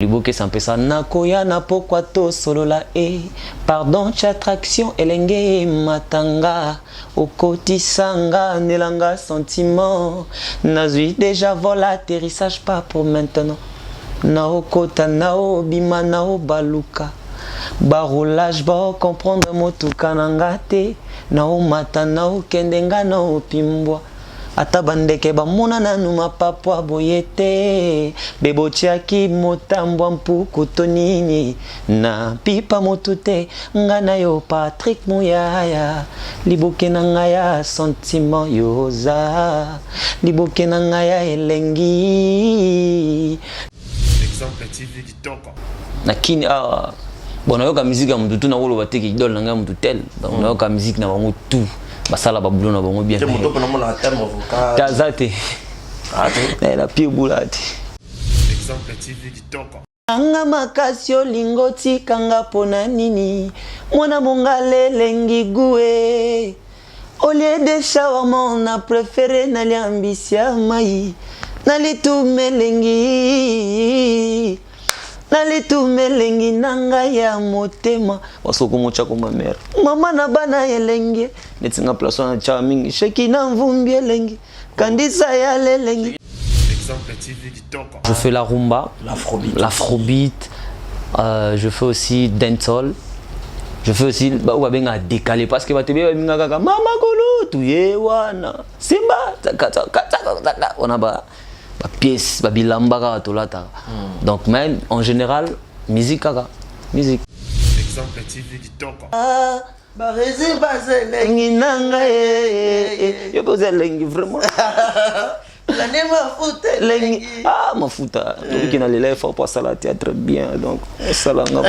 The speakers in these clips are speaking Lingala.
Liboke sampesa nakoya na pokwa to solola pardon attraction elenge matanga okotisanga nelanga sentiment nazui déjà vol atterrissage pas pour maintenant naokota nao bima nao baluka baroulage ba comprendre motuka nanga te nao mata nao kendenga nao pimbwa ata bandeke bamona nanu mapapwa boyete bebotiaki motambwa mpuku tonini na pipa motute nga na yo Patrick Muyaya liboke na nga ya sentiment yoza liboke na nga ya elengi exemple TV kitoko lakini bona yoka musique ya mtu tu na wolo bateki idole na nga mtu tel donc na yoka musique na bango tout basala babulo na bango bien tazate la pire boulate exemple TV kitoko anga makasi olingo tikanga pona nini mwana mongale lengi gue au lieu de shawarma on a préféré nali ambitia mai nali tumelengi nalitumelengi nanga ya motema wasoko mocha koma mère mama na bana elengi netinga place na cha mingi sheki na mvumbi elengi kandisa ya lelengi exemple TV kitoko je fais la rumba l'afrobeat je fais aussi dancehall je fais aussi ba benga décalé parce que ba tebe minga kaka mama kolo tuye wana simba taka on a ba pièce babilamba tolata donc même en général musique kaka musique exemple TV kitoko ba rezi bazelengi nanga yo bazelengi vraiment la nema futa lengi mafuta donc qui na les lèvres pour ça la théâtre bien donc ça la bien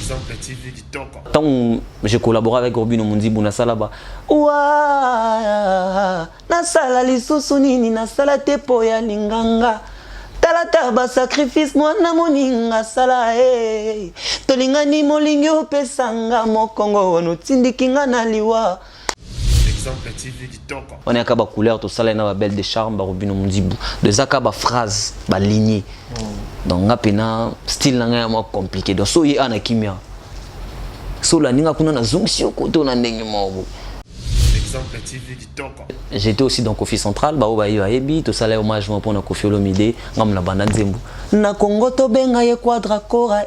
exemple TV kitoko tant j'ai collaboré avec Robino Munzibu na salaba wa na sala lisusu nini na sala tepo ya linganga talata ba sacrifice mwana moninga sala tolingani molingi opesanga mokongo wono tindikinga na liwa exemple TV kitoko on est akaba couleur to sala na ba belle de charme ba Robino Munzibu de akaba phrase ba lignée donc ngapena style na nga mo compliqué donc so yi ana kimia so la ninga kuna na zungsi koto na ndenge mobo exemple TV kitoko j'étais aussi dans Kofi Central ba oba yo ayebi to sala hommage pour na Kofi Olomide ngam na banda nzembu na Congo to benga ye quadra kora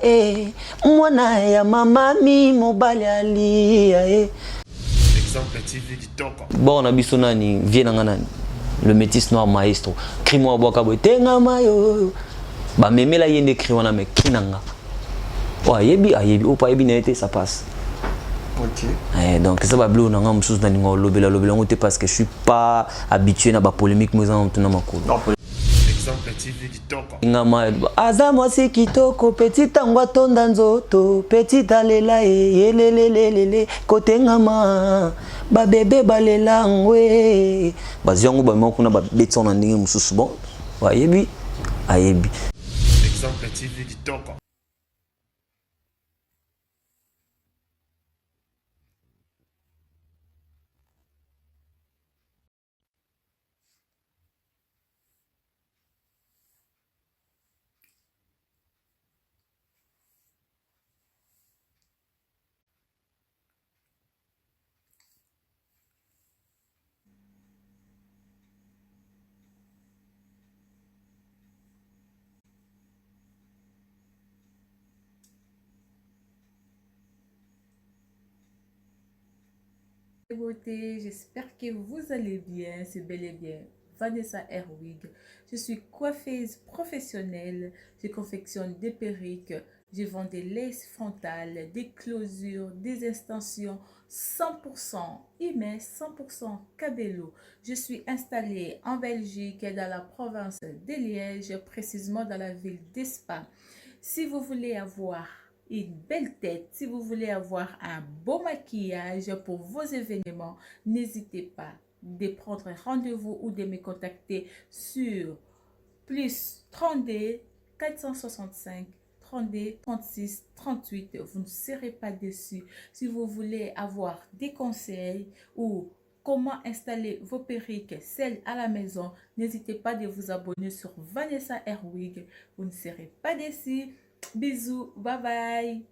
mwana ya mama mi mobali ali exemple TV kitoko bon na biso nani vie na nani le métis noir maestro crimo aboka botenga mayo ba memela yende criwa na me kinanga ayebi opa ayebi na été ça passe. OK. Donc ça va bleu na ngam sous na ningo lobela ngote parce que je suis pas habitué na ba polémique moi en tuna makolo. Exemple TV kitoko. Ngama aza mwasi kitoko petit tangwa tonda nzoto petit alela yelelelele kote ngama ba bébé balela ngwe baziongo ba moko na ba beton na ndenge mususu bon ayebi exemple TV kitoko. Beauté, j'espère que vous allez bien, c'est bel et bien Vanessa Herwig. Je suis coiffeuse professionnelle, je confectionne des perruques, je vends des laces frontales, des closures, des extensions 100% IME, 100% Cabello. Je suis installée en Belgique, dans la province de Liège, précisément dans la ville d'Espa. Si vous voulez avoir une belle tête, si vous voulez avoir un beau maquillage pour vos événements, n'hésitez pas de prendre rendez-vous ou de me contacter sur plus 32 465 32 36 38. Vous ne serez pas déçus. Si vous voulez avoir des conseils ou comment installer vos perruques, celles à la maison. N'hésitez pas de vous abonner sur Vanessa Airwig. Vous ne serez pas déçus. Bisous, bye bye.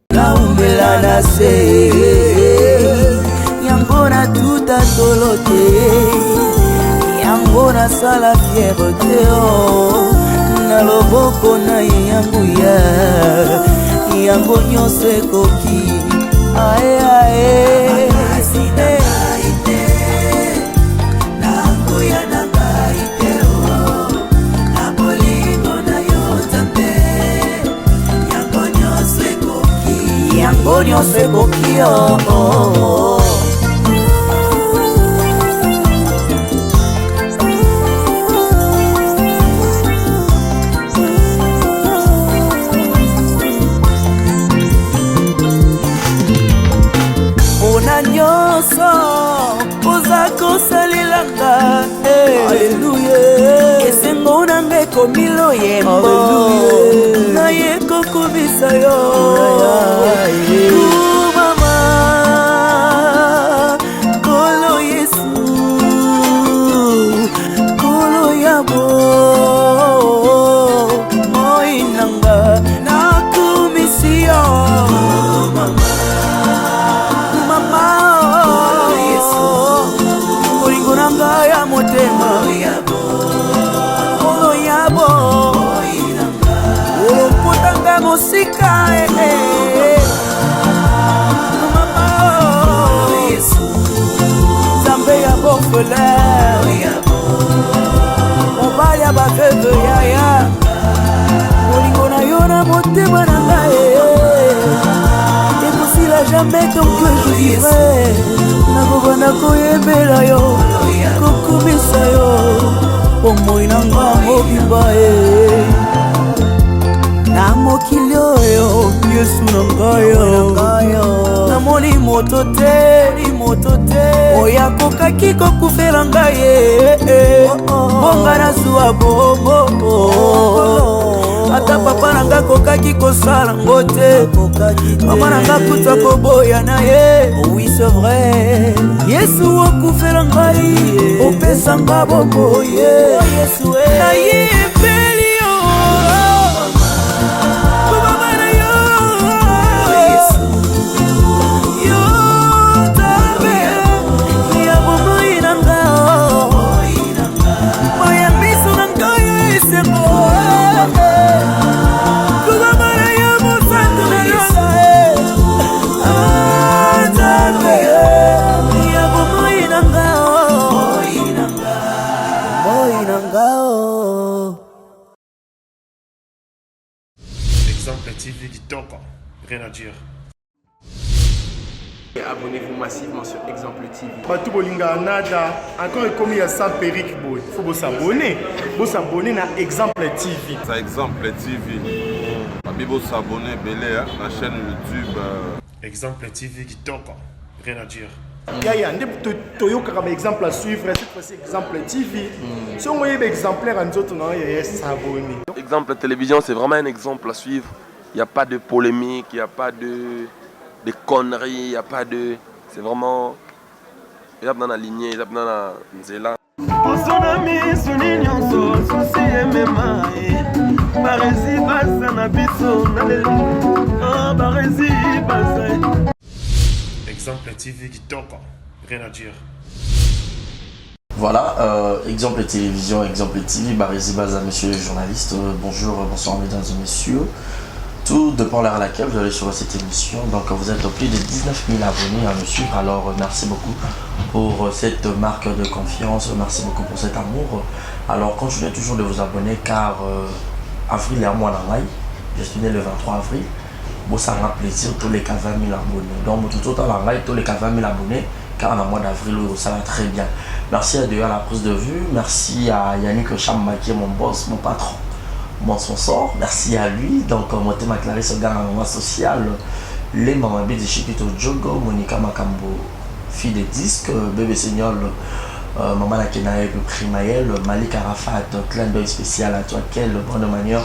Alléluia. Esengo na mbeko milo yembo. Na yeko kubisa yo. Mama, kolo Yesu, kolo yabo. Moinanga na kumisio. Mama, Yesu. Olingonanga ya motema. Olo yabo. Olompotanga mosika. Mama, Yesu. Zambe ya bofele. Mobali ya baveve yaya. Olingona yona motema na ngai. Jamais tant que je vivrai nakobana koyebela yo kokumisa yo omoi nanga mobimba na mokili oyo Yesu na ngai namoni moto te oyo akokaki kokufela ngai bonga nazwa bombo ata papa nanga kokaki kosala ngo te mama nanga kuta koboya na ye. Oui c'est vrai Yesu okufela ngai opesa nga bombo Yesu na ye epeli yo mama na yo yo tabe ya bombo inanga moya miso nanga esemo. Exemple TV Kitoko, rien à dire. Abonnez-vous massivement sur Exemple TV. Batou Bolinga Nada, encore comme il y a 100 perruques, il faut vous s'abonner. Vous s'abonner à Exemple TV. Ça Exemple TV. Vous s'abonner à la chaîne YouTube. Exemple TV Kitoko, rien à dire. Yaya, un exemple à suivre, cette fois-ci Exemple TV. Si on voyait exemplaire en autres, non, il y a s'abonner. Exemple télévision, c'est vraiment un exemple à suivre. Il n'y a pas de polémique, il n'y a pas de conneries, il n'y a pas de... C'est vraiment... Il y a dans la lignée, il y a dans la nzela. Exemple TV Kitoko, rien à dire. Voilà, Exemple télévision, Exemple TV, Barési Baza, monsieur les journalistes, bonjour, bonsoir mesdames et messieurs. Tout dépend de l'heure à laquelle vous allez sur cette émission. Donc vous êtes plus de 19 000 abonnés à me suivre. Alors merci beaucoup pour cette marque de confiance, merci beaucoup pour cet amour. Alors continuez toujours de vous abonner car avril est un mois d'enrail. Je suis né le 23 avril. Bon, ça rend plaisir tous les 20 000 abonnés. Donc tout autant l'enrail, tous les 20 000 abonnés. Car en mois d'avril, ça va très bien. Merci à Dieu à la prise de vue. Merci à Yannick Chamba qui est mon boss, mon patron, mon sponsor. Merci à lui. Donc, mon thème à Clarisse Ogara, maman sociale. Les mamans B de Chiquito Jogo, Monica Makambo, fille des disques, bébé Seigneur, maman Nakenae, Primaël, Malik Arafat, clin d'œil spécial à toi, quelle bonne manière.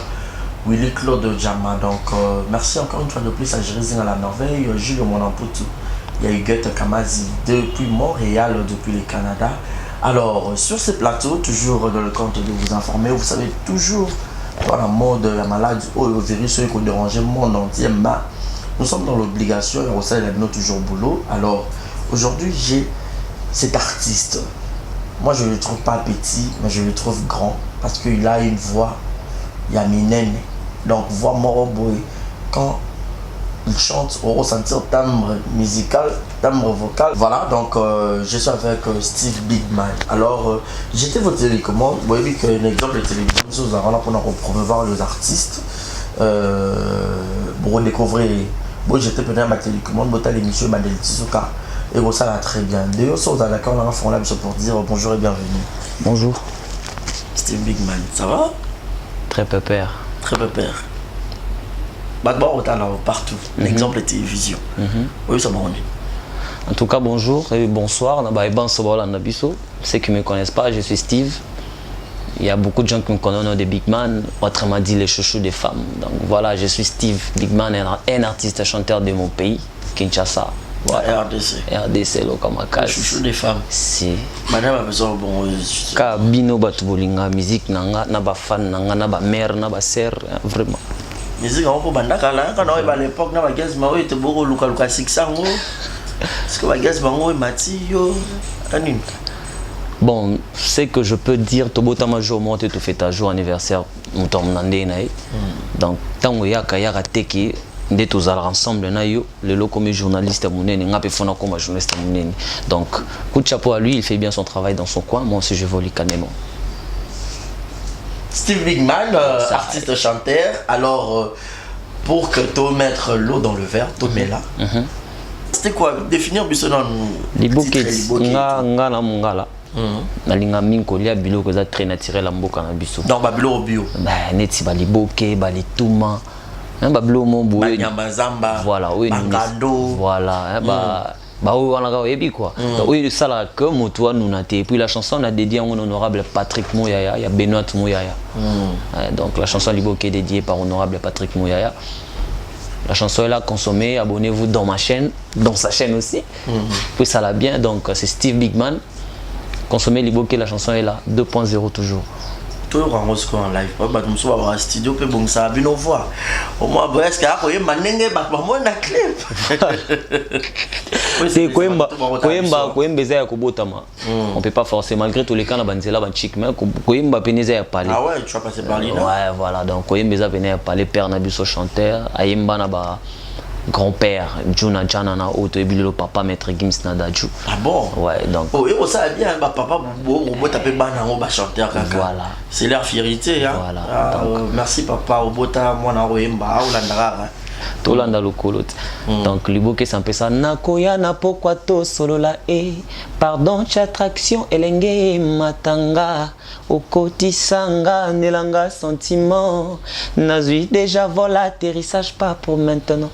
Willy Claude Djama. Donc, merci encore une fois de plus à Jérémy à la Norvège, Jules Monamputu. Il y a Huguette Kamazi depuis Montréal, depuis le Canada. Alors, sur ce plateau, toujours dans le compte de vous informer, vous savez, toujours dans la mode, la maladie, le virus qui dérange le monde entier, nous sommes dans l'obligation, et ça, il a toujours boulot. Alors, aujourd'hui, j'ai cet artiste. Moi, je ne le trouve pas petit, mais je le trouve grand, parce qu'il a une voix, il y a Minen, donc voix moroboy. Quand il chante, on ressentir timbre musical, timbre vocal. Voilà, donc je suis avec Steve Bigman. Alors, j'étais votre télécommande. Vous voyez qu'un exemple de télévision, nous allons là pour promouvoir les artistes. Pour découvrir, bon, j'étais venu à ma télécommande, pour l'émission Madel Tisuka. Et bon, ça va très bien. D'ailleurs, si vous êtes d'accord, on a fait là pour dire bonjour et bienvenue. Bonjour. Steve Bigman, ça va? Très pépère. Très pépère. D'abord, on est partout. Un exemple de télévision. Oui, ça m'a rendu. En tout cas, bonjour et bonsoir. Ceux qui ne me connaissent pas, je suis Steve. Il y a beaucoup de gens qui me connaissent des Bigman, autrement dit les chouchous des femmes. Donc voilà, je suis Steve Bigman, un artiste chanteur de mon pays, Kinshasa. Voilà. RDC. RDC, le chouchou des femmes. Si. Madame a besoin de bon. Ka bino batubolinga musique nanga, na ba fan nanga, na ba mère, na ba sœur, vraiment. Musique on peut bandaka là quand on est à l'époque na ba gaz ma oui te boko luka 600 parce que ba gaz bango mati yo anine. Bon, c'est que je peux dire tobota ma jour monte tu fais ta jour anniversaire mutom nande nae. Donc tango yaka yaka teki nde tozala ensemble na yo lelo comme journaliste munene ngape fona comme journaliste munene. Donc coup de chapeau à lui, il fait bien son travail dans son coin, moi aussi je vole calmement. Steve Bigman, artiste chanteur. Alors, pour que tu mettes l'eau dans le verre, tu mets là. C'était quoi? Définir Bissonne les bouquets. Nga na mungala. Na linga minko lia bilo ko za très naturel mboka na biso. Donc ba bilo bio. Bah neti ba li bouquet, ba li tuma. Ba bilo mo boye. Ba nyamba zamba. Voilà, oui. Bangando. Voilà, bah oui, on a et puis quoi. Oui, ça là que Motoua nous n'a été. Et puis la chanson on a dédié à mon honorable Patrick Mouyaya, il y a Benoît Mouyaya. Donc la chanson Libo qui est dédiée par honorable Patrick Mouyaya. La chanson est là, consommée, abonnez-vous dans ma chaîne, dans sa chaîne aussi. Puis ça l'a bien, donc c'est Steve Bigman. Consommez Libo qui la chanson est là, 2.0 toujours. Toujours en live, je suis dans studio, puis bon, ça a bien nos voix. Au moins, est-ce qu'il y a un manège, un clip? C'est Koemba Zaya Kobotama. On peut pas forcer, malgré tous les cas, on a un chic, mais Koemba Peneza a parlé. Ah ouais, tu vas passer par là. Ouais, voilà, donc Koemba venait à parler, Père Nabuso chanteur, Ayemba Naba. Grand-père, Juna Janana, Oto et le papa, maître Gims Nadaju. Ah bon? Ouais, donc. Oh, et ça bien, papa, on taper banano, chanteur, voilà. C'est leur fierté, hein? Voilà. Merci, papa, Obota, moi, Naroemba, Olandara. Tolanda Lokolote. Donc, Liboke Sampesa, Nakoya, Napokwa to solola e. Pardon, attraction, elenge matanga. Okoti sanga, nelanga sentiment. Nazui déjà vol atterrissage, pas pour maintenant.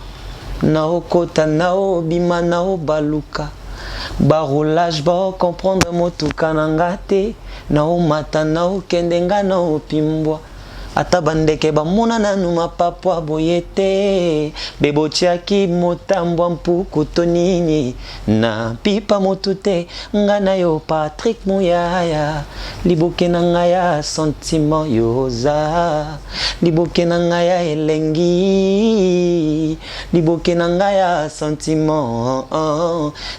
Nao kota nao bima nao baluka barolage ba comprendre motuka nangate nao mata nao kendenga nao pimbwa ata bandeke bamona nanu mapapwa boyete bebotiaki motambwa mpuku tonini na pipa motute ngana yo Patrick Mouyaya liboke na ngaya sentiment yoza liboke na ngaya elengi liboke na ngaya sentiment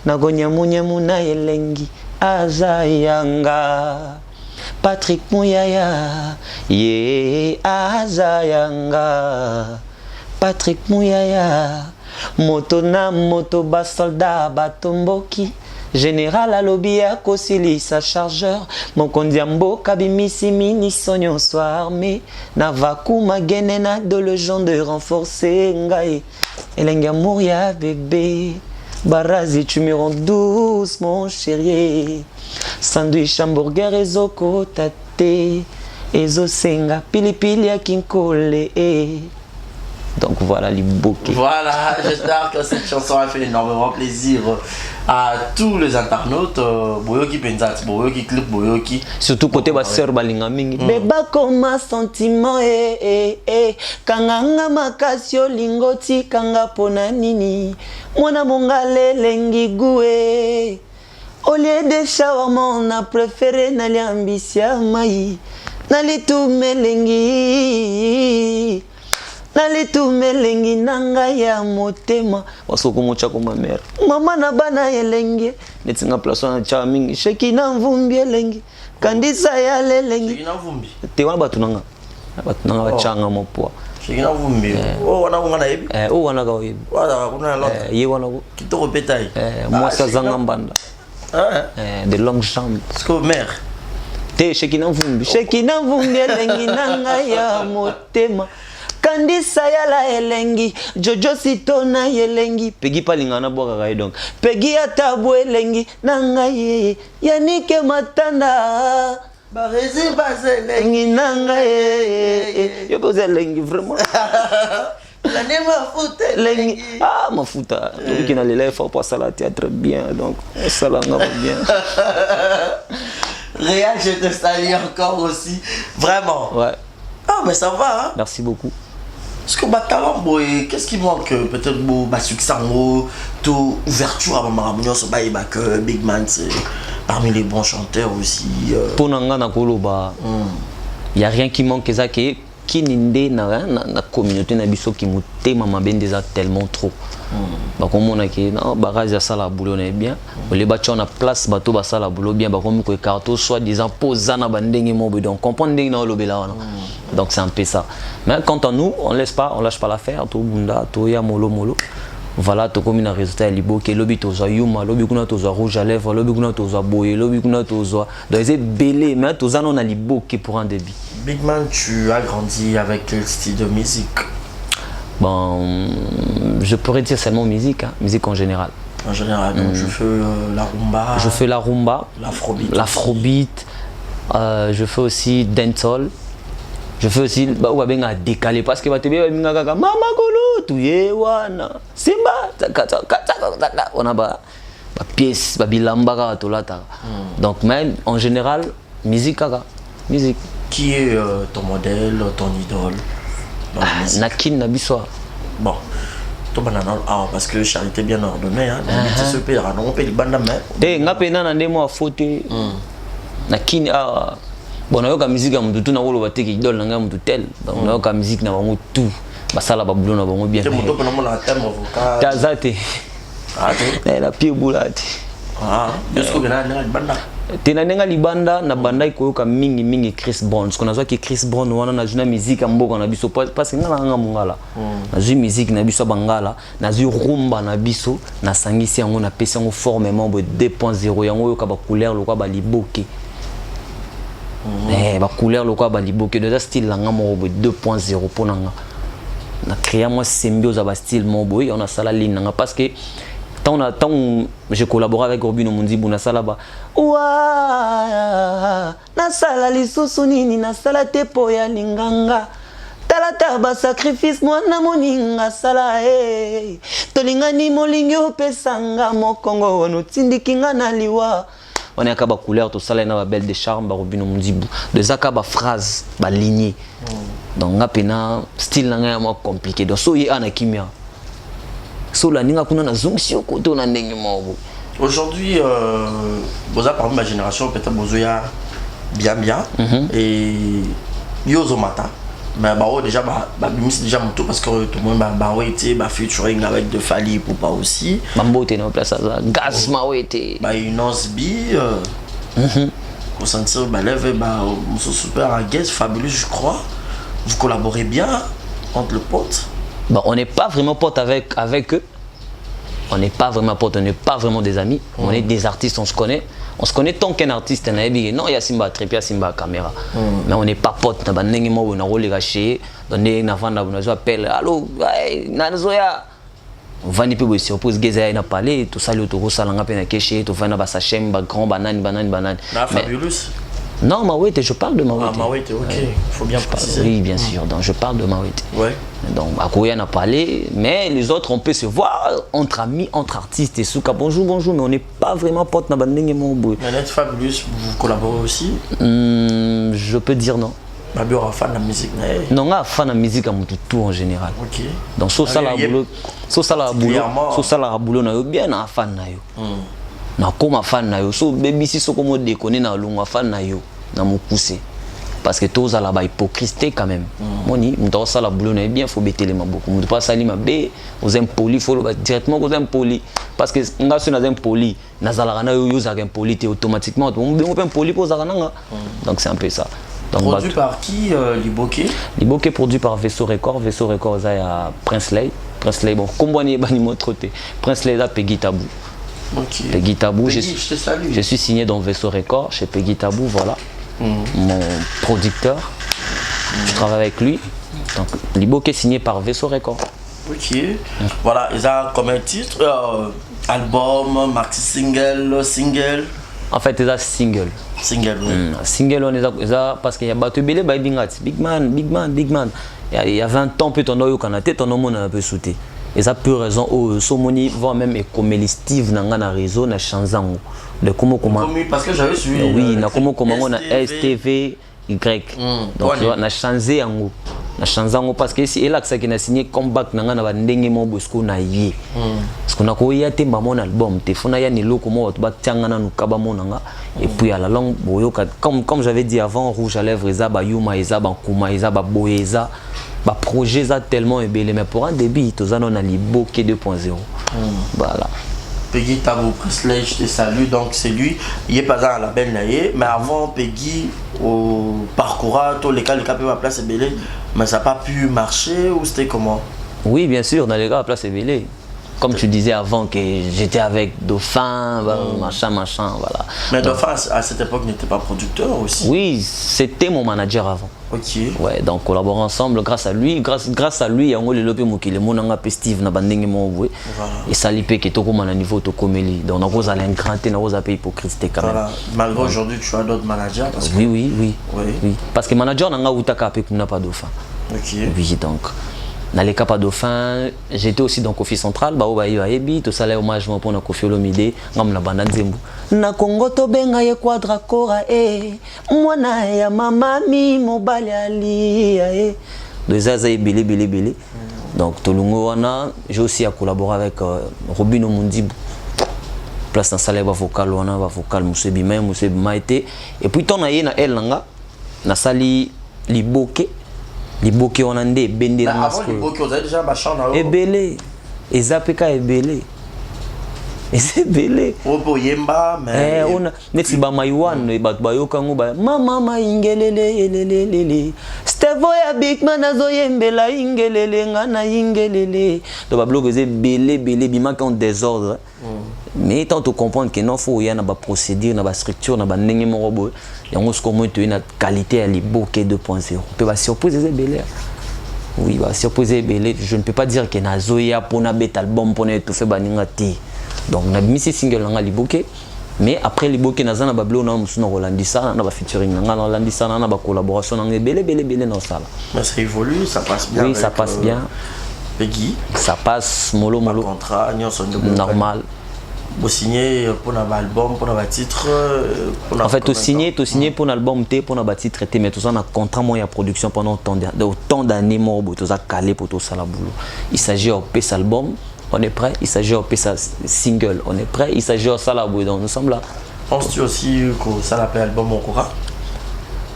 nagonya munyemu na elengi azayanga Patrick Mouyaya, ye azayanga. Patrick Mouyaya, moto na moto ba soldat batomboki. Général alobi ya kosili sa chargeur. Mokondiambo kabimisi mini sonyo soit armé. Na vakuma gene na de le genre de renforcer ngai. Elenga mouria bébé. Barazi tu me rends douce mon chéri. Sandwich hamburger ezoko tate ezo senga pilipili ya kinkole Donc voilà, Liboké. Voilà, j'espère que cette chanson a fait énormément plaisir à tous les internautes. Boyoki Penzat, Boyoki Clip, Boyoki. Surtout côté ba sœur balinga mingi. Beba koma sentiment kanganga makasio lingoti kanga pona nini. Mwana mongale lengi gue. Au lieu de shawarma, on a préféré n'aller ambitia mai. N'aller tout melengi. N'aller tout melengi nanga ya motema. Wasoko mocha kuma mère. Mama na bana yelengi. Netinga place na cha mingi. Sheki na mvumbi yelengi. Kandisa ya lelengi. Sheki na mvumbi. Te wana batunanga. Batunanga bachanga mopoa. Sheki na mvumbi. Oh wana wana yebi. Oh wana ka yebi. Wala kuna lot. Ye wana ko. Kitoko petai. Moi ça zanga mbanda. De longues jambes. Sko mère. Te sheki na mvumbi. Sheki na mvumbi yelengi nanga ya motema. Kandisa yala elengi, Jojo Sitona yelengi, Pegi palingana boka kai donc. Pegi atabu elengi, nanga ye, Yanike matanda. Barezi bazelengi nanga ye, yo pose elengi vraiment. La ne mafuta elengi. Ah mafuta, donc qui n'a les lèvres pour ça la théâtre bien donc ça là va bien. Réa, je te salue encore aussi, vraiment. Ouais. Ah mais ça va. Hein? Merci beaucoup. Parce que qu'est-ce qui manque peut-être succès tout ouverture à Maman que Big Man c'est parmi les bons chanteurs aussi. Pour Nanga Koloba, il n'y a rien qui manque ça qui ninde na communauté na biso qui muté mama ben déjà tellement trop. Ba comme on a qui non barrage ça la boulot est bien. Les bateaux na place bateau ba ça la boulot bien ba comme ko carton soit disant posa na bandenge mo donc comprendre ndenge na lobela wana. Donc c'est un peu ça. Mais quant à nous, on lâche pas l'affaire, tout bunda, tout ya molo. Voilà, tout comme un résultat Liboké, lobby toza yuma, lobby kuna toza rouge à lèvres, lobby kuna toza boye, lobby kuna toza. Donc c'est belé, mais toza non a Liboké pour un débit. Big Man, tu as grandi avec quel style de musique? Bon, je pourrais dire seulement musique, hein, musique en général. En général, donc je fais la rumba. Je fais la rumba, l'afrobeat. Je fais aussi dancehall. Je fais aussi à décaler parce que maman kolo tu yewana simba on a pièce bilamba tolata. Donc même en général musique. Qui est ton modèle, ton idole? Nakin Nabiswa. Bon, parce que charité bien ordonnée, hein. Ce pays, on peut le banda mais. Ngapena na ndemo faute. Nakin bon nayoka musique ya mutu na wolo bateki idole na ngamu tel donc nayoka musique na bango tout basala ba boulot na bango bien. Te moto ko na mona thème vocal. Tazate. La pire boulate. Jusqu'au gana na banda. Tena nenga libanda na banda ikoyoka mingi Chris Brown. Parce qu'on a qui Chris Brown wana na juna musique amboka na biso parce que ngala nga mungala. Na ju musique na biso bangala, na ju rumba na biso, na sangisi yango na pesi yango formellement 2.0 yango yoka ba couleur lokwa ba Liboké. Ba couleur lokwa ba Liboké de style langa mo 2.0 pour nanga. Na créé moi symbiose ba style mo boy, on a sala ligne nanga parce que tant j'ai collaboré avec Robin Omundibu na sala ba wa na sala lisusu nini na sala te po ya linganga talata ba sacrifice mwana moninga sala tolingani molingi opesanga mokongo wono tindikinga na liwa on a ba couleur to sala na ba belle de charme ba Robin Omundibu de zaka ba phrase ba lignée donc ngapena style nanga mo compliqué donc so yi ana kimia so la ninga kuna na zongsi côté on a ndenge mo. Aujourd'hui, vous avez parmi ma génération, peut-être Bozoya bien et Yozomata. Mais déjà, c'est déjà tout parce que tout le monde a été featuring avec de Fali Poupa aussi. Mambote na place ça. Gaz Mawete. Une Osby. Au sentir, lève, super à Guess, fabuleux, je crois. Vous collaborez bien entre le pote. On n'est pas vraiment potes avec eux. On n'est pas vraiment potes, on n'est pas vraiment des amis. On est des artistes, on se connaît. On se connaît tant qu'un artiste. Non, il y a Simba Trépia, Simba Caméra. Mais on n'est pas potes. On a des gens qui ont gâché. On a des gens qui appellent. Allô, Nanzoya. On va n'y plus surprise. Gézaya n'a parlé. Tout ça, le taureau, ça l'a peine à cacher. Tout va n'a pas sa chaîne, grand banane. Fabulous. Non, Mawete, je parle de Mawete. Ah, Mawete, ok. Il faut bien préciser. Oui, bien sûr. Donc, je parle de Mawete. Ouais. Donc, Akoya n'a parlé, mais les autres, on peut se voir entre amis, entre artistes et Souka. Bonjour, bonjour, mais on n'est pas vraiment potes. Mais Net Fabulous, vous collaborez aussi? Je peux dire non. Babi aura fan de la musique. Non, on a fan de la musique à tout en général. Ok. Donc, so ça la boulot, na yo bien na fan na yo. Na koma fan na yo. So baby si so comme déconner na longa fan na yo, na mo pousser. Parce que tous à la bas hypocrisie quand même. Moni, on ça la boulot na bien faut bêter les maboko. On pas sali mabe, aux impoli faut directement aux impoli parce que on a sur impoli, na zala na yo yo za impoli automatiquement on peut impoli pour zala nga. Donc c'est un peu ça. Donc, produit par qui Liboké? Liboké produit par Vaisseau Record. Vaisseau Record, il y a Prince Lay. Prince Lay, bon, comme on est banni troté. Prince Lay, là, Peggy Tabou. Ok. Peggy Tabou, Peggy, je te salue. Je suis signé dans Vaisseau Record chez Peggy Tabou, voilà. Mon producteur. Je travaille avec lui. Donc, Liboké est signé par Vaisseau Record. Ok. Voilà, ils ont combien de titres? Album, maxi single. En fait, ils ont single. Single, oui. Single, on est parce qu'il y a battu Bélé, Big Man. Il y a 20 ans, peut-on a eu qu'on a tête, on a un peu sauté. Et ça peut raison, so moni, voire même comme les Steve n'a pas raison, n'a changé de comment. Parce que j'avais suivi. Oui, n'a comment on a STV, Y. Donc, on a changé en haut. Na chanzango parce que si Elax qui n'a signé comeback nanga na bandenge mo bosko na ye parce qu'on a koya te ba mon album te fona ya ni loko mo ba tianga na nukaba monanga et puis à la longue boyoka comme j'avais dit avant rouge à lèvres eza ba yuma eza ba kuma eza ba boyeza ba projet ça tellement ébélé mais pour un début tozana on a Liboké 2.0 voilà. Peggy Tabou Presley, je te salue, donc c'est lui, il est pas dans la belle naïe, mais avant Peggy au parcours, tous les cas peut ma place est belé, mais ça n'a pas pu marcher ou c'était comment? Oui, bien sûr, dans les cas la place est belé. Comme tu disais avant que j'étais avec Dauphin, machin, voilà. Mais Dauphin à cette époque n'était pas producteur aussi? Oui, c'était mon manager avant. Ok. Ouais, donc collaborer ensemble grâce à lui, grâce à lui, on a développé mon kilo, mon anga Steve na bandenge mo voué. Et ça lipé que to comme à niveau to comélie. Donc on a cause à l'incranté, on a cause à payer hypocrisie quand même. Voilà. Malgré aujourd'hui tu as d'autres managers parce que... Oui. Parce que manager n'a utaka pe n'a pas Dauphin. Ok. Oui, donc dans les cas pas Dauphin, j'étais aussi dans Kofi Central, ba oba yo ayebi, to sala hommage pour na Kofi Olomide, ngam na banda nzembu. Na Congo to benga ye quadra kora mwana ya mama mi mobali ali de zaza belé. Donc tolungo wana, j'ai aussi à collaborer avec Robino Mundibu. Place dans sala ba vocal wana, ba vocal Musebi Maite et puis ton aye na el nga na sali Liboké. Liboké on a des bendé na masque. Avant Liboké vous avez déjà bachar na ebélé. Ezapeka ebélé. Et c'est belé. Obo yemba mais on a neti ba maiwan ba bayoka ngo ba mama ingelele. Stevo ya big man azoyembela ingelele ngana ingelele. Donc ba blog c'est belé bima en désordre. Mais tant tu comprendre que non faut y a na ba procédure na ba structure na ba ndenge mo robo. Yango ce comment tu une qualité à Liboké 2.0. Peut ba surprise c'est belé. Oui, bah surprise belé, je ne peux pas dire que na zoya pour na bet album pour na tout fait baninga ti. Donc on a mis ces singles dans Liboké, mais après Liboké na zana bablo na musuna Rolandisa na ba featuring na Rolandisa na ba collaboration na belé dans ça là. Mais ça évolue, ça passe bien. Oui, ça passe bien. Peggy, ça passe mollo. Contrat, normal. Vous signez pour un album, pour un titre. En fait, tu signes pour un album, pour un titre, mais tout ça, on a contrat moyen production pendant autant d'années, tout ça calé pour tout ça la boulot. Il s'agit de cet album. On est prêt, il s'agit de ça single, on est prêt, il s'agit de ça la boue, donc nous sommes là. Penses-tu aussi que ça l'appelle album au courant?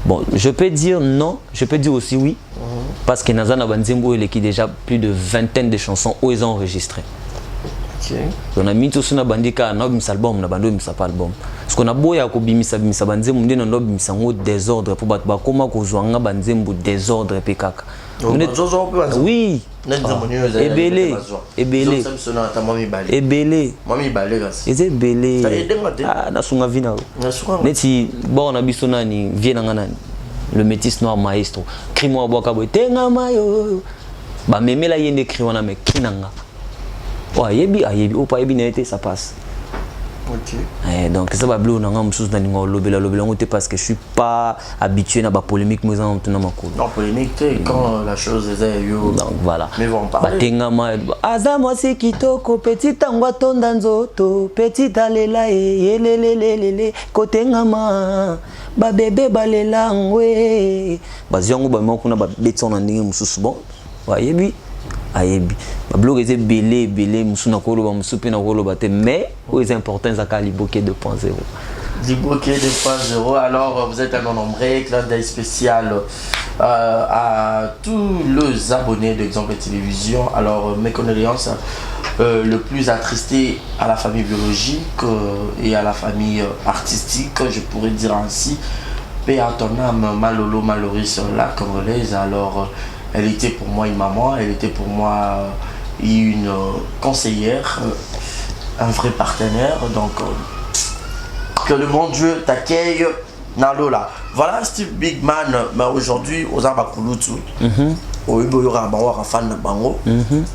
Bon, je peux dire non, je peux dire aussi oui, parce que Nazana Banzembo il a déjà plus de vingtaine de chansons où ils ont enregistré. Okay. On a mis tout ça dans bandika, na bimisa album, na bando bimisa pas album. Parce qu'on a boya ko bimisa Banzembo, on a bimisa ngo désordre pour ba koma ko zwanga Banzembo désordre pe kaka. Oui. Ebélé. Ah, na sunga vina. Neti bon na biso nani viena ngana le métis noir maestro. Crie-moi boka boy tenga mayo. Ba memela yende crie wana me kinanga. Oh yebi o pa yebi na été ça passe. Donc ça va bleu on a une chose dans le parce que je suis pas habitué à la polémique mais en tout non polémique quand la chose est yo donc voilà mais on parle batengama aza mwasi kitoko petit tango tonda nzoto petit alela yelelelele kotengama ba bébé balela ngwe baziongo ba moko ba betson na ndenge mususu bon wayebi ayebi ba blog eze belé musuna koloba musupe na koloba te mais aux importants zaka liboké 2.0 Liboké 2.0. Alors vous êtes un nombreux clin d'œil spécial à tous les abonnés d'Exemple Télévision. Alors mes condoléances le plus attristé à la famille biologique et à la famille artistique, je pourrais dire ainsi. Paix à ton âme, Malolo Maloris, la congolaise. Alors elle était pour moi une maman, elle était pour moi une conseillère, un vrai partenaire. Donc que le bon Dieu t'accueille dans l'eau-là. Voilà Steve Big Man, mais aujourd'hui aux Abakulutu. Au Iboyora Bawa fan de Bango.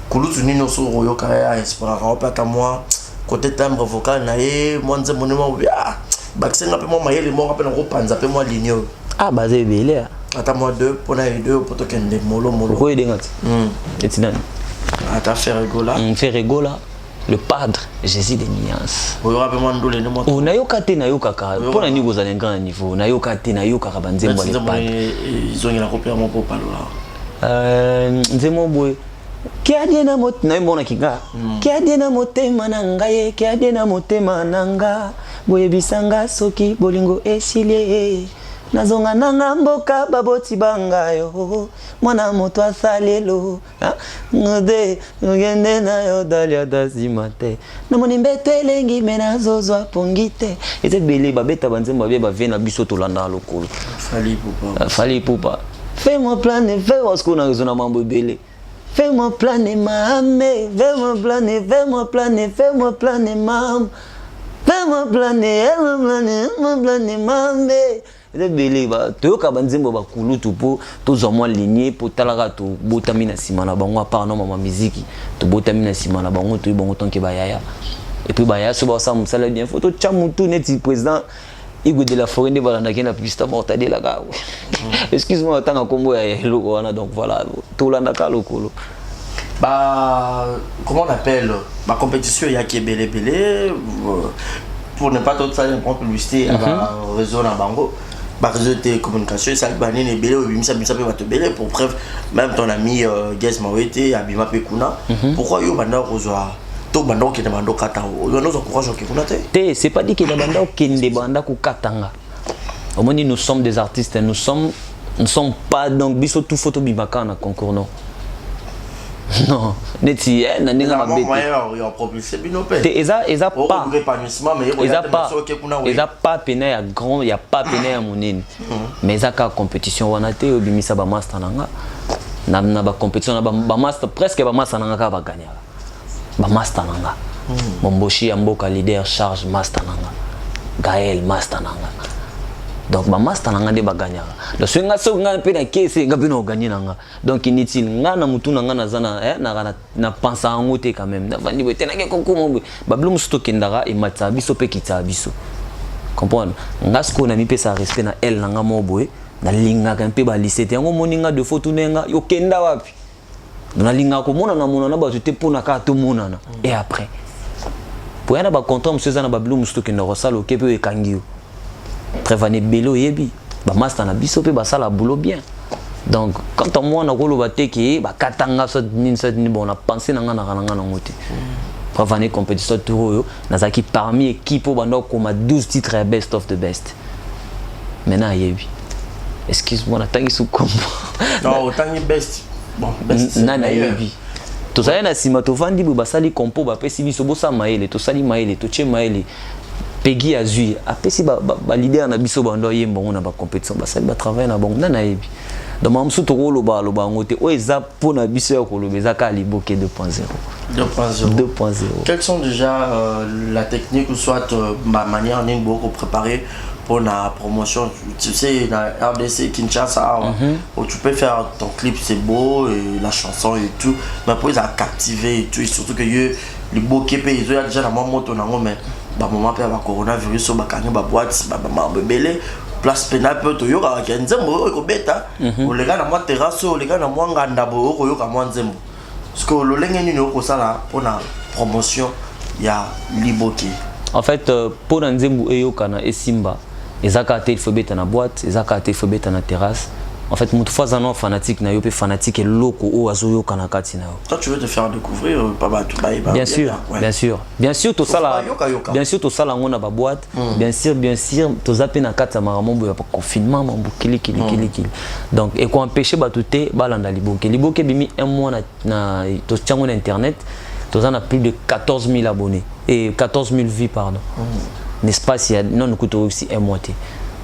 Kulutu Nino Soro Yokaya inspirera pas moi. Côté timbre vocal, naé, moi nze monument ah, Baxen appelle moi maïe les mots rappelle en repanza appelle moi ligno. Ah basé belé. Attends moi deux pour na deux pour to kende molo. Pourquoi il déngat? Etinan. Attends Ferregola. Ferregola. Le padre Jésus de Nias. On a yoka na yoka ka. Pour nani vous allez grand niveau. Na yoka na yoka ka banzembo le padre. Ils ont une copie à mon papa là. Nzemo boy. Ki adena mot na mbona kinga. Ki adena motema nangaye, ki adena motema nanga. Boye bisanga soki bolingo esilie. Nazonga nanga mboka baboti bangayo mwana moto asalelo ngode ngende na yo dalia dasimate na moni mbeto elengi mena zozwa pongite ete bele babeta banzemba be ba vena biso to landa lokolo fali pupa fais-moi planer fais-moi ce qu'on a raison na mambo bele fais-moi planer mame fais-moi planer fais-moi planer fais-moi planer mam fais-moi planer mame belé ba toyoka banzembo ba kulutu po tozwa ligné po talaka to botamina sima na bango part na mama musique to botamina sima na bango to bongo tonke ba yaya et puis ba yaya so ba sa musala bien photo chamutu neti président Igo de la forêt de balanda qui na pista mortade la ga excuse-moi tanga kombo ya loko wana donc voilà to landa ka lokolo bah comment on appelle ma compétition il y a qui est belé pour ne pas tout ça une publicité à réseau na bango réseau de communication ça va aller belé ou bimisa va te belé pour preuve même ton ami Guess Mawete Abima Pekuna pourquoi yo banda kozwa to banda ki na banda kata yo nous encourage ki kuna te c'est pas dit que na banda kende banda ku katanga au moins nous sommes des artistes nous sommes pas donc biso tout photo bimaka na concours non non neti na ninga mabete yo propulser binope eza pas eza pas pena ya grand ya pas pena ya monene mais eza ka compétition wana te obimisa ba master nanga na ba compétition na ba master presque ba master nanga ka ba gagner ba master nanga Momboshi ya mboka leader charge master nanga Gaël master nanga donc ba master nanga de ba gagner donc so nga so nga pe na kese nga bino gagner nanga donc inutile nga na mutu nanga na zana na pensa ngo te quand même na vandi bote na ke kokumo ba blum sto kendara e matsa biso pe kitsa biso comprendre nga sko na mi pe sa respect na elle nanga mo boy na linga kan pe ba lycée te ngo moninga de photo nenga yo kenda wapi na linga ko mona na mona na ba te pona ka to mona na et après pour yana ba content monsieur zana ba blum sto kendara salo ke pe kangio prévané belo yebi ba master na biso pe ba sala boulot bien donc quand on moi na ko lo bateki ba katanga so ni bon na penser na ngana na ngote prévané compétition tour nazaki parmi équipe bando comme 12 titres best of the best maintenant yebi excuse-moi na tangi sous combo non tangi best bon best na yebi to ça na sima to vandi ba sali compo ba pesi biso bo sa maele to sali maele to che maele Peggy Azui apesi ba leader na biso bando yembo na ba compétition ba sali ba travail na bango na yebi donc mamsu to lo ba ngote o eza pour na biso ya ko lo bezaka liboké 2.0 quelles sont déjà la technique ou soit ma manière de beaucoup préparer pour la promotion tu sais la RDC Kinshasa où tu peux faire ton clip c'est beau et la chanson et tout mais pour les captiver et tout et surtout que le beau képé ils ont déjà la moto na mais moment pe ba coronavirus so bakangi ba boîte ba belé place pénal pe to yoka ka nzembo ko beta o lega na moi terrasse o lega na moi nganda bo ko yoka moi nzembo parce que lo lenge ni ko sala pona promotion ya liboki en fait pour nzembo yoka na esimba ezaka te il faut beta na boîte ezaka te il faut beta na terrasse. En fait, mon fois un fanatique, na yo pe fanatique et loco o azoyo kanakati na yo. Toi, tu veux te faire découvrir papa tout baï. Bien sûr, bien sûr. Bien sûr tout ça là. Bien sûr tout ça là on a ba boîte. Bien sûr tout ça pe na kata maramo bo ya confinement mambo kili. Donc et ko empêcher ba touté balanda liboke. Liboke bimi un mois na to tchango na internet. Tout ça a plus de 14 000 abonnés et 14 000 vues pardon. N'est-ce pas si non nous coûte aussi un mois.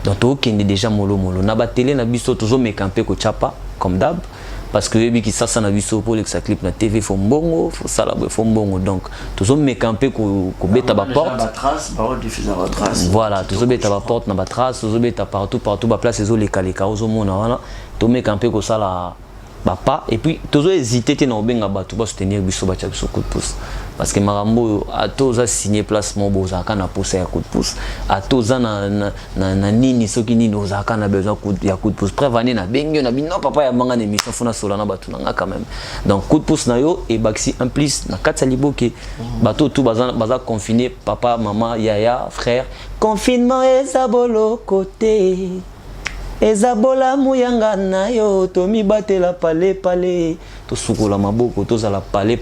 Donc tout qui est déjà mollo na ba télé na biso toujours me camper ko chapa comme d'hab parce que ebi ki ça na biso pour que ça clip na TV fo mbongo fo sala fo mbongo donc toujours me camper ko beta ba porte ba trace ba diffuser ba trace voilà toujours beta ba porte na ba trace toujours beta partout ba place ezo les kaleka ozo mona wana to me camper ko sala ba pas et puis toujours hésiter na obenga ba tout ba soutenir biso ba tcha biso coup de pouce parce que Marambo a tous signé placement bozaka na pousser à coup de pouce a tous na nini soki nini ozaka na besoin coup de pouce prévenir na bengo na bino papa ya manga émission fona solana batu na quand même donc coup de pouce na yo et baxi en plus na katsa liboke bato tout baza confiné papa maman yaya frère confinement et sabolo côté ezabola muyanga na yo tomi batela pale to sukola maboko to zala pale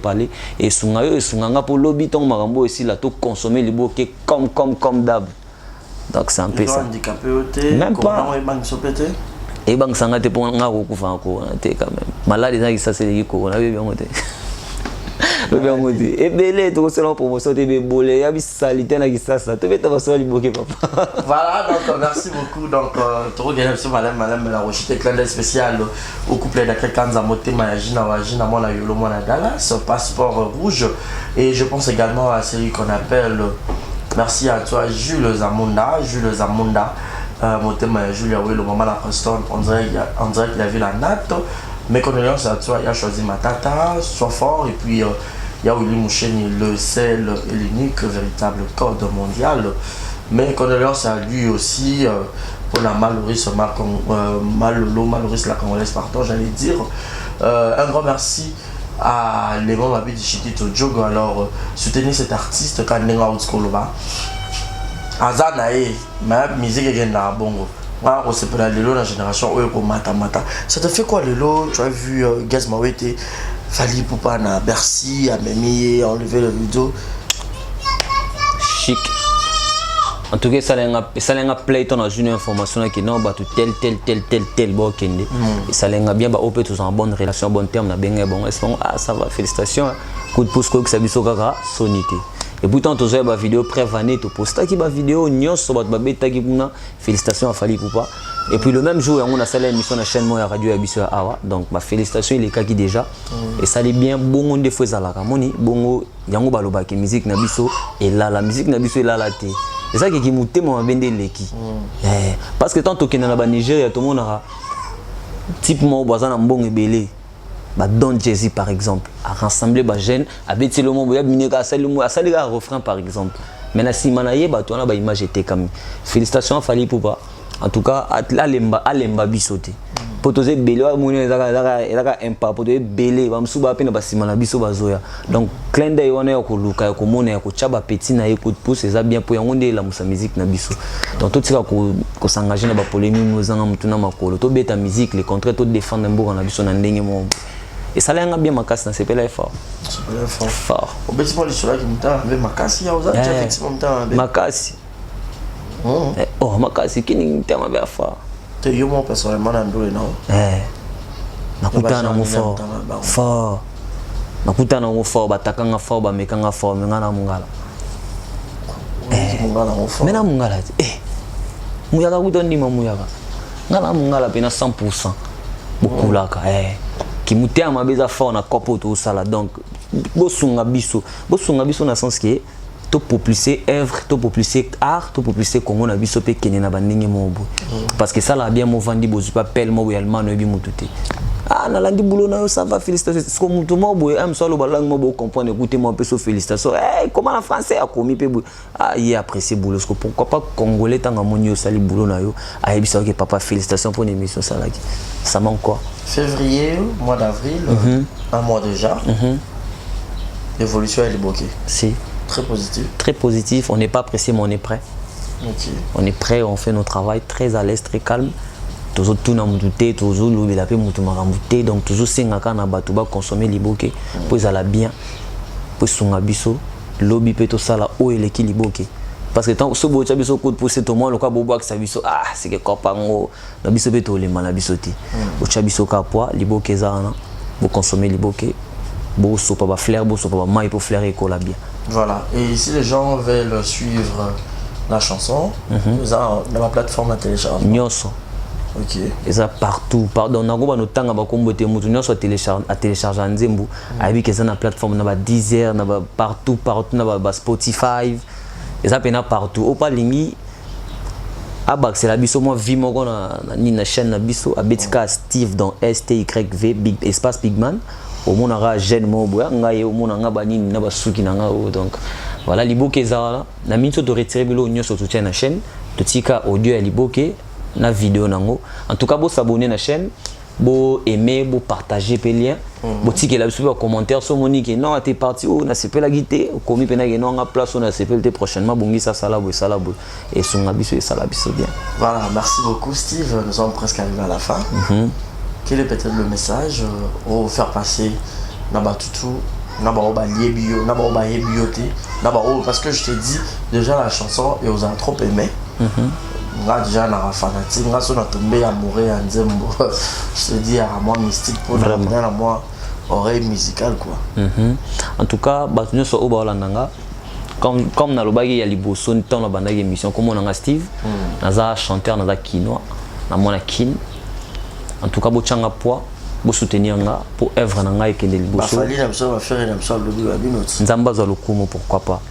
et sunga yo sunganga pour lobby ton marambo ici là to consommer liboke comme d'hab donc c'est un peu ça même pas et bang sanga te pour nga ko kufa ko te quand même malade ça qui ça c'est ko na bien ngote bien ngote et belé to c'est la promotion te be bolé ya bi salité na qui ça to beta ba so liboke papa voilà donc merci beaucoup donc tu regardes sur madame la rochette clin d'œil spécial au couplet d'accueil Kanza Motema Wajina mona yolo mona Dallas passeport rouge et je pense également à celui qu'on appelle merci à toi Jules Zamunda Motema Julia oui le moment la Preston on dirait qu'il a vu la natte. Mes condoléances à toi, il a choisi Matata, sois fort et puis il y a Willy Moucheni, le seul et l'unique véritable code mondial. Mes condoléances à lui aussi pour la Maloris, Maloris la Congolaise, pardon, j'allais dire. Un grand merci à Léon Mabi de Chitito Djogo. Alors, soutenez cet artiste quand il est en Skoloba. Azanae, ma musique est dans bongo. C'est pour la génération mata. Ça te fait quoi Lelo? Tu as vu Gaz Mawete, Fali Poupa na Bercy, à Memi, enlever le vidéo. Chic. En tout cas, ça l'a play ton une information qui non bah tel bon kende. Et ça l'a bien bah opé tous en bonne relation, bon terme na benga bon. Ça va, félicitations. Coup de pouce que ça biso kaka sonité. Et pourtant, tu as une vidéo prévanée, tu postes une vidéo, félicitations à Fali Poupa. Et puis le même jour, on a salé l'émission de la chaîne Moya Radio Abisso Awa. Donc, félicitations, il est kaki déjà. Et ça allait bien, bon, des fois, ça l'a ramoni, bon, yango baloba qui musique Nabiso, et là, la musique Nabiso est là, la té. C'est ça qui m'a tellement vendé les qui. Parce que tant que dans le Nigeria, tout le monde a type mon voisin en bon et belé. Don Jay-Z par exemple a rassemblé les jeunes a bêti le monde a sali un refrain par exemple mais si manaye tu as une image était comme félicitations à Fali Poupa en tout cas alemba bisoté pour toser belé ezaka impact pour toser belé bamsuba pe na basimana biso bazoya donc clin d'œil wana ya ko luka ya ko mona ya ko chaba petit na coup de pouce ça bien pour yango la musa musique na biso donc tout ça ko s'engager na ba polémique nous en mutuna makolo to beta musique les contrats to défendre mboka na biso na ndenge mo. Et ça l'a bien ma casse, c'est pas fort. C'est pas fort. Au bâtiment, les soleils qui m'ont avec ma casse, il y a aussi effectivement ma casse. Oh, ma casse, qui n'est pas bien fort. Tu es moi personnellement dans le non. Nakuta na mo fort. Fort. Nakuta na mo fort, batakanga fort, ba mekanga fort, ngana mungala. Mena mungala. Muyaga kutondi mamuyaka. Ngana mungala pena 100%. Beaucoup là qui moutait à ma beza fort na copo tout ça là donc bosunga biso dans le sens que to propulser œuvre to propulser art to propulser Congo na biso pe kenya na bandenge mobo parce que ça là bien mo vandi bozu pas pel mo allemand no bi mututé ah nalandi boulot na yo ça va félicitations comme tout monde boy am solo ba langue mo comprendre écoutez moi un peu so félicitations hey comment en français a commis pe ah il apprécié boulot parce que pourquoi pas congolais tanga moni yo sali boulot na yo a ebisa que papa félicitations pour une émission ça là ça manque quoi février mois d'avril un mois déjà l'évolution elle est bloquée si très positif on n'est pas pressé mais on est prêt on est prêt on fait notre travail très à l'aise très calme toujours tout na muté toujours lobela pe mutu makambuté donc toujours sengaka na bato ba consommer liboke pour ça la bien pour songa biso lobi pe to sala o eleki liboke parce que tant so bo cha biso ko pousser to mo lokwa bobo akisa biso ah c'est que kopango na biso pe to le mana biso ti o cha biso ka poa liboke zana pour consommer liboke bo so pa ba flair bo so pa ba mai pour flairer ko la bien voilà et si les gens veulent suivre la chanson dans la plateforme à télécharger Nyoso. Ok. Et ça partout. Pardon, on a gros no tanga ba kombote mutu nyoso à télécharger nzembu. Abi que ça na plateforme na ba Deezer, na ba partout na ba Spotify. Et ça pena partout. Au pas lingi abak c'est la biso moi vi moko na na chaîne na biso abetika Steve dans STYV big espace Bigman. Au monde a jeune mo boya ngai au monde nga ba nini na ba suki na nga donc voilà liboke za na minso to retirer bilo nyoso to na chaîne to tika audio ya liboke na vidéo nango en tout cas bo s'abonner na chaîne bo aimer bo partager pe lien bo tike la biso commentaire so monique non t'es parti oh na sepela guité komi pena ke non nga place on a sepelté prochainement bongi ça sala bo et son biso et sala biso bien voilà merci beaucoup Steve nous sommes presque arrivés à la fin quel est peut-être le message au faire passer na batutu na ba oba liebio na ba oba yebioté na ba parce que je te dis déjà la chanson et aux a trop aimé nga déjà na fanatique nga so na tombé amoureux en Nzembo je te dis à moi mystique pour vraiment à moi oreille musicale quoi en tout cas batu nyoso oba olandanga comme na lobaki ya liboso nton na bandaki émission comme on a Steve naza chanteur naza kinois na mona kin en tout cas bo changa poids bo soutenir nga pour œuvre na nga ekende liboso fali na biso va faire na biso lobi wa binoti nzamba za lokumo pourquoi pas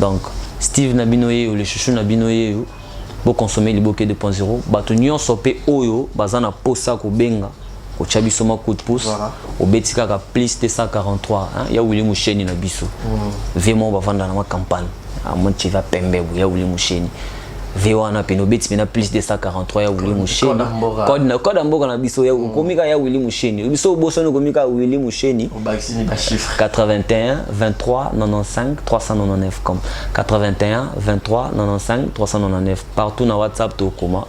donc Steve na binoye ou les chouchou na binoye bo consommer liboke 2.0 bato nyonso pe oyo bazana posa ko benga ko chabiso ma coup de pouce au betika ka plus de 143 hein ya wili musheni na biso vraiment ba vanda na ma campagne a monti va pembe ya wili musheni V1 peno beti pena plus de 143 ya wili musheni code mboka na biso ya komika ya wili musheni biso boso no komika wili musheni 81 23 95 399 comme 81 23 95 399 partout na WhatsApp to koma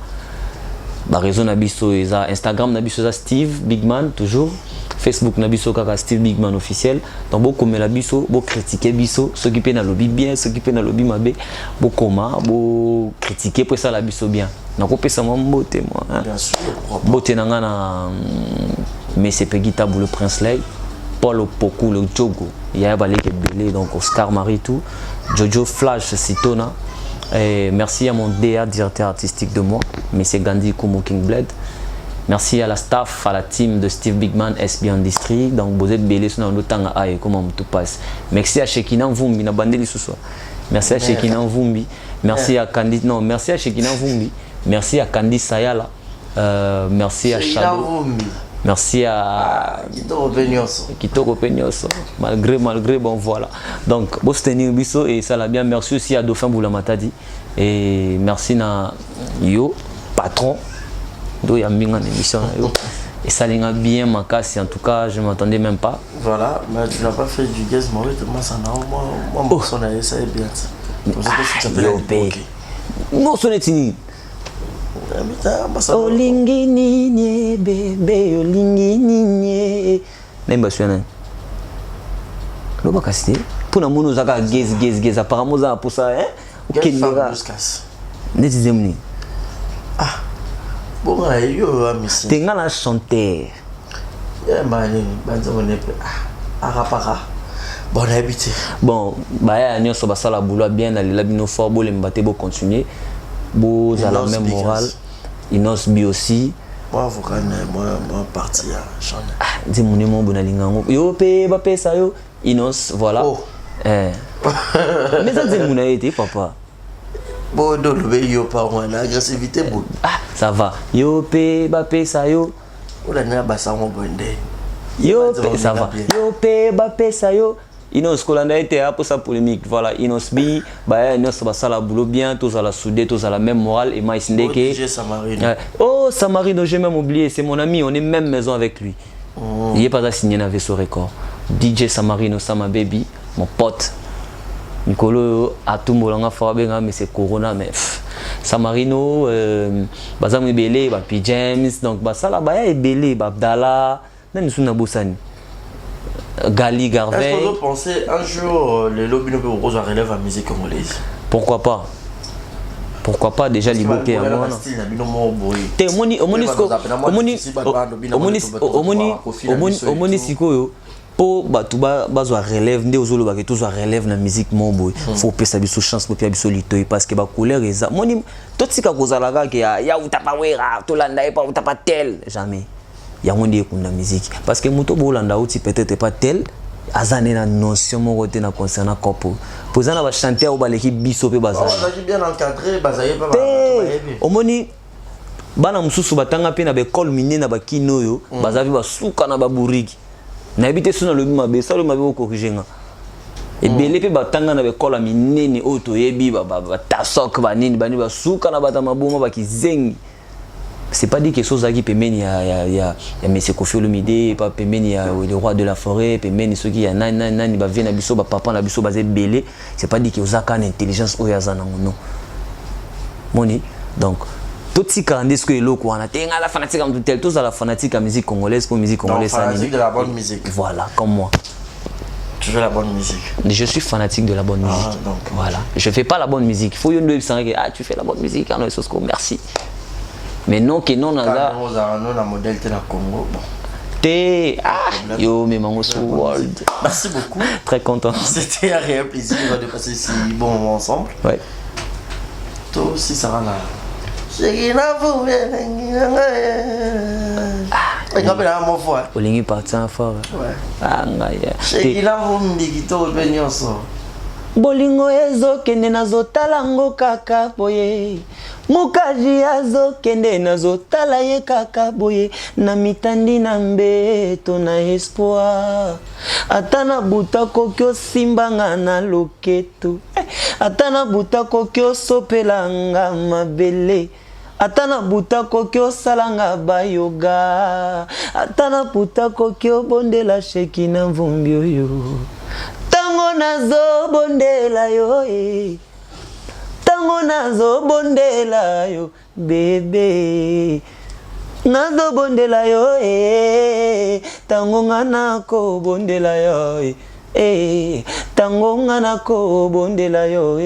ba réseau na biso eza Instagram na biso eza Steve Bigman toujours Facebook na biso kaka Steve Bigman officiel donc beaucoup mais la biso bo critiquer biso ceux qui pe na lobby bien ceux qui pe na lobby mabe bo koma bo critiquer pour ça la biso bien na ko pesa mo mbote moi bien sûr bote na ngana Messi Pegita le Prince Lay Paul Opoku le Jogo ya baleke belé donc Oscar Marie tout Jojo Flash Sitona et merci à mon DA directeur artistique de moi Monsieur Gandhi Kumo King Blade. Merci à la staff, à la team de Steve Bigman SB Industry. Donc vous êtes belé sur notre temps à comment tout passe. Merci à Shekina Vumbi na bandeli ce soir. Merci à Shekina Vumbi. Merci à Candy non, merci à Shekina Vumbi. Merci à Candy Sayala. Merci à Shadow. Merci à Kitoko Peñoso. Malgré bon voilà. Donc bon soutenir biso et ça l'a bien. Merci aussi à Dauphin Boulamatadi et merci na yo patron do ya minga émission yo et ça l'inga bien makasi en tout cas je m'attendais même pas. Voilà, mais tu n'as pas fait du guest moi ça n'a moi son ça est bien. Non sonetini. Olingi nini bébé olingi nini nemba suana loba kasite pona mono zaka gez apparemment za pour ça hein okendera neti zemni ah bon yo amisi tenga na chanteur ya mani banza monepe ah arapara bon habité bon ba ya nyoso basala boulot bien aller la bino fort bo lemba te bo continuer bo za la même morale Inos bi aussi moi parti à chanter dis mon nom bonalinga ngo yo pe ba pesa yo Inos voilà mais ça dis mon été papa bon do le yo pas moi l'agressivité bon ah ça va yo pe ba pesa yo olandela basango bonde. Yo ça va. Yo pe ba pesa yo. Inos kolanda été pour sa polémique. Voilà, Inos bi ba Inos ba sala boulot bien, tous à la soudée, tous à la même morale et moi Sindeke. Oh Samarino, j'ai même oublié, c'est mon ami, on est même maison avec lui. Il est pas signé avec ce record. DJ Samarino, Sama Baby, mon pote. Nicolo a tout molanga fabenga mais c'est Corona mais Samarino bazam belé ba P James donc ba sala ba ya belé ba Abdallah nani suna bosani Gali Garvey. Est-ce que vous pensez un jour les lobbies ne peuvent pas relève la musique congolaise? Pourquoi pas? Pourquoi pas déjà liboké à moi? Omoni sikoyo po batu bazwa relève nde ozolo ba ke tozwa relève na musique momboy faut pesa biso chance pour pia biso litoy parce que ba couleur eza moni totika kozala ka ke ya utapa wera tolanda pa utapa tel jamais ya ngondi ekunda musique parce que moto bolanda uti peut-être pas tel azane na notion moko te na concernant corpo posana ba chanteur ba l'équipe biso pe bazana on a bien encadré bazaye pa ba omoni bana mususu batanga pe na be école mine na ba kinoyo bazavi basuka na ba buriki na ebite sona lobi mabe ça le mabe ko corriger et belé pe batanga na be école minene oto yebi ba tasok ba nini bani basuka na bata maboma ba kizengi. C'est pas dit que chose qui peut mener ya monsieur Kofi Olomide pas peut mener le roi de la forêt peut mener ceux qui ya nani ba vient na biso ba papa na biso ba belé c'est pas dit que ozaka na intelligence oyazana non moni donc tout si quand ce que loko on a tenga la fanatique comme tel tous à la fanatique à musique congolaise pour musique congolaise fanatique de la bonne musique voilà comme moi tu fais la bonne musique. Je suis fanatique de la bonne musique. Donc voilà, je fais pas la bonne musique. Faut une tu fais la bonne musique alors merci. Mais non que non naza non la modèle te na Congo bon té yo mais mango world. Merci beaucoup. Très content. C'était un réel plaisir de passer si bon moment ensemble. Ouais. Toi aussi ça va là. C'est olingi parti en fort. Ah ngaya. Bolingo ezokende nazotala ngo kaka boye mukaji azokende nazotala ye kaka boye na mitandi na mbeto na espoir atana buta kokyo simbanga na loketo atana buta kokyo sopelanga mabele atana buta kokyo salanga bayoga atana buta kokyo bondela sheki na mvumbi oyo tango nazo bondela yo tango nazo bondela yo bébé nazo bondela yo tango ngana ko bondela yo tango ngana ko bondela yo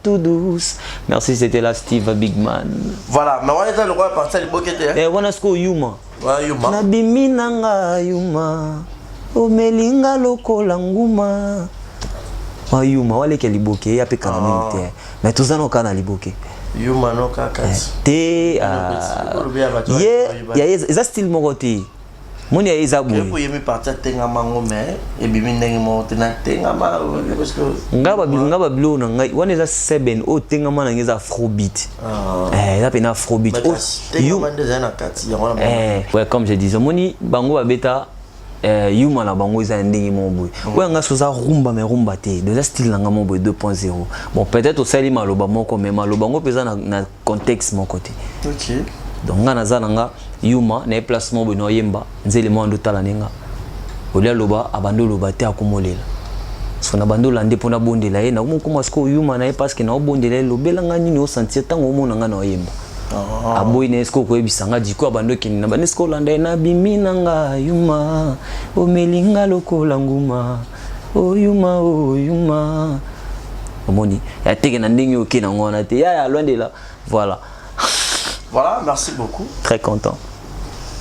tout douce. Merci, c'était la Steve Bigman. Voilà, mais on est dans le roi partir le bokete on a ce ko Yuma. Ouais, Yuma. Na biminanga Yuma. Omelinga lokola nguma wa Yuma wale ke liboke ya pe kana militaire mais tozana kana liboke Yuma no kakati te ya eza style mokote moni ya eza boye pour yemi partir tenga mango mais e bimi ndenge mo tena tenga ma parce que ngaba bilo na ngai wana eza seben o tenga mana ngeza afrobeat eza pe na afrobeat o Yuma ndeza na kati ya wana ouais comme je disais moni bango babeta Yuma na bango eza ndenge momboy oya nga soza rumba mais rumba te déjà style nanga momboy 2.0 bon peut-être au sali maloba moko mais maloba ngo peza na contexte mon côté. OK donc nga naza nanga Yuma na placement bo no yemba nzele mo ndo tala nenga olia loba abando loba te akomolela so na bando lande pona bondela ye na kuma sko Yuma na parce que na bondela lobela nga nini o sentir tango mo nanga na yemba aboyi na esko ko ebisanga diko abando kini na banesko landa na bimina nga Yuma omelinga lokola nguma o Yuma omoni ya teke na ndenge oke na ngona te ya loin de là voilà merci beaucoup, très content.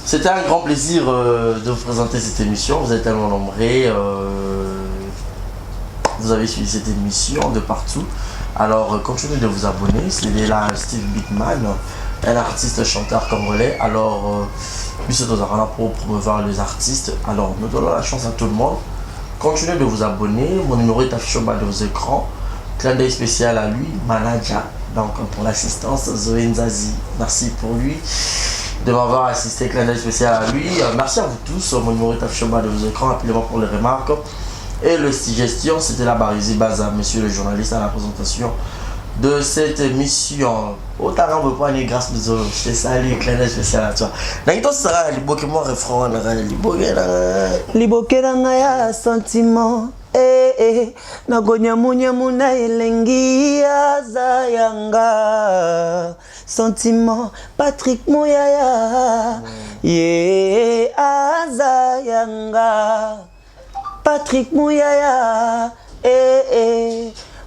C'était un grand plaisir de vous présenter cette émission. Vous êtes tellement nombreux, vous avez suivi cette émission de partout. Alors continuez de vous abonner. C'est là Steve Bigman, un artiste chanteur congolais. Alors nous sommes là pour promouvoir les artistes. Alors nous donnons la chance à tout le monde. Continuez de vous abonner. Mon numéro est affiché au bas de vos écrans. Clin d'œil spécial à lui, Manaja. Donc pour l'assistance, Zoé Nzazi. Merci pour lui. de m'avoir assisté, clin d'œil spécial à lui. Merci à vous tous. Mon numéro est affiché au bas de vos écrans, rapidement pour les remarques. Et le suggestion, c'était la Barizi Baza, monsieur le journaliste, à la présentation de cette émission. Autant on veut pas aller grâce aux autres. Je te salue, clin d'œil spécial à toi. Dans ce sera le moi refrain, libokela ya sentiment nagonyamunyamu na elengi azayanga sentiment Patrick Mouyaya ye azayanga Patrick Mouyaya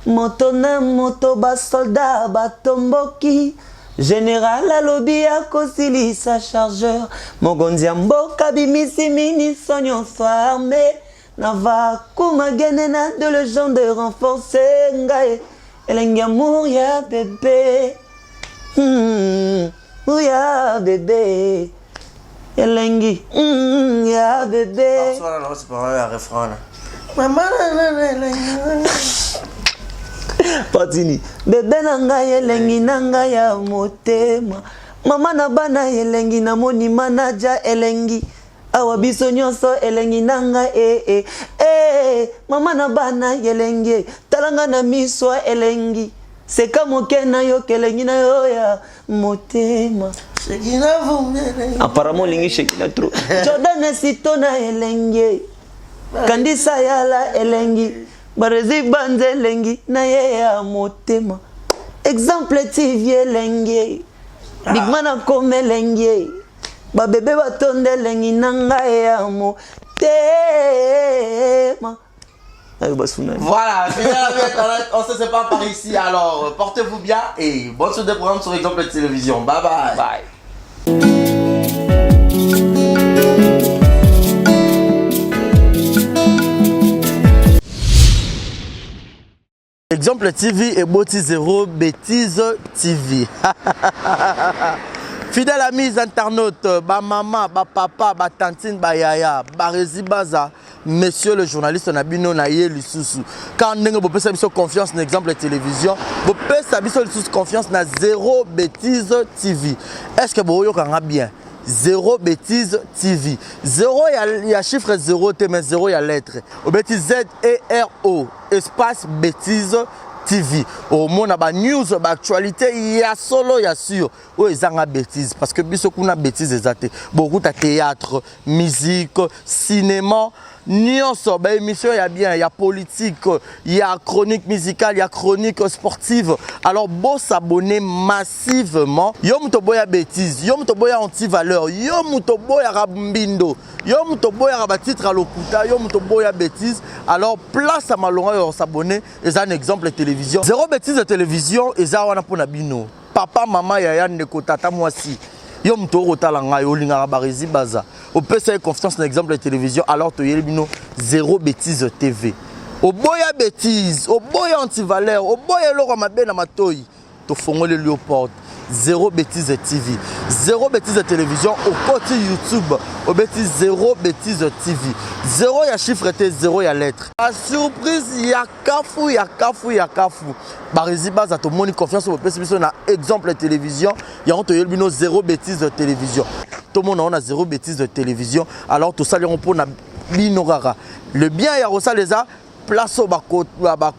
moto na moto basoldat batomboki Général alobi akosilisa chargeur mokonzi ya mboka bimisi miniso nyonso armé nava kumagene na de le genre de renforcer ngai elengi amour ya bébé ya bébé elengi ya bébé c'est pas un refrain là. Patini bébé na ngai elengi na ngai ya motema mama na bana elengi na moni manaja elengi awa biso nyonso elengi na ngai mama na bana elengi talanga na miswa elengi seka moke na yo kelengi na yo ya motema apparemment lingi shekina trop Jordan sito na elengi kandisa yala elengi Barizi banze lengi na ye ya motema exemple TV elengi big man akome lengi ba bébé batonde lengi na ngai ya motema. Voilà, on se sépare par ici. Alors portez-vous bien et bonne suite de programme sur Exemple Télévision. Bye bye. Bye. Exemple TV et Boti Zéro Bêtise TV. Fidèles amis internautes, ba maman, ba papa, ba tantine, ba yaya, Barizi Baza, monsieur le journaliste Nabino Naye Lisusu. Quand vous pouvez avoir confiance dans Exemple Télévision, vous pouvez avoir confiance dans Zéro Bêtise TV. Est-ce que vous avez bien? Zéro Bêtise TV. Zéro, il y a chiffre 0, mais 0, il y a lettre. Au bêtise Z-E-R-O, espace Bêtise TV. Au monde, il y a news, il y a actualité, il y a solo, il y a sûr. Oui, il y a bêtise. Parce que beaucoup de bêtises, beaucoup de théâtre, musique, cinéma. Nyonso, bah émission il y a bien, il y a politique, il y a chronique musicale, il y a chronique sportive. Alors bon s'abonner massivement. Yo mutoboya bêtise, yo mutoboya anti-valeur, yo mutoboya rabumbindo, yo mutoboya rabatitre à l'okuta, yo mutoboya bêtise. Alors place à malonga yo s'abonner, et ça un exemple télévision. Zéro bêtise de télévision, et ça wana pona bino. Papa, maman, yaya, neko, tata, moi si. Yo mto talanga yo linga Barizi Baza. Au PC confiance dans l'exemple de télévision alors to yelbino Zéro Bêtise TV. Au boya bêtise, au boya anti-valeur, au boya loro mabe na matoi. To fongole lui porte. Zéro Bêtise TV. Zéro Bêtise télévision au côté YouTube. Au bêtise Zéro Bêtise TV. Zéro y a chiffre T, zéro y a lettre. La surprise y a kafou, y a kafou, y a kafou. Barizi Baza to moni confiance au PC na exemple télévision. Y a on to yelbino Zéro Bêtise télévision. Tout le monde on a Zéro Bêtise télévision. Alors tout ça on pour na binorara. Le bien y a ça les a place au bako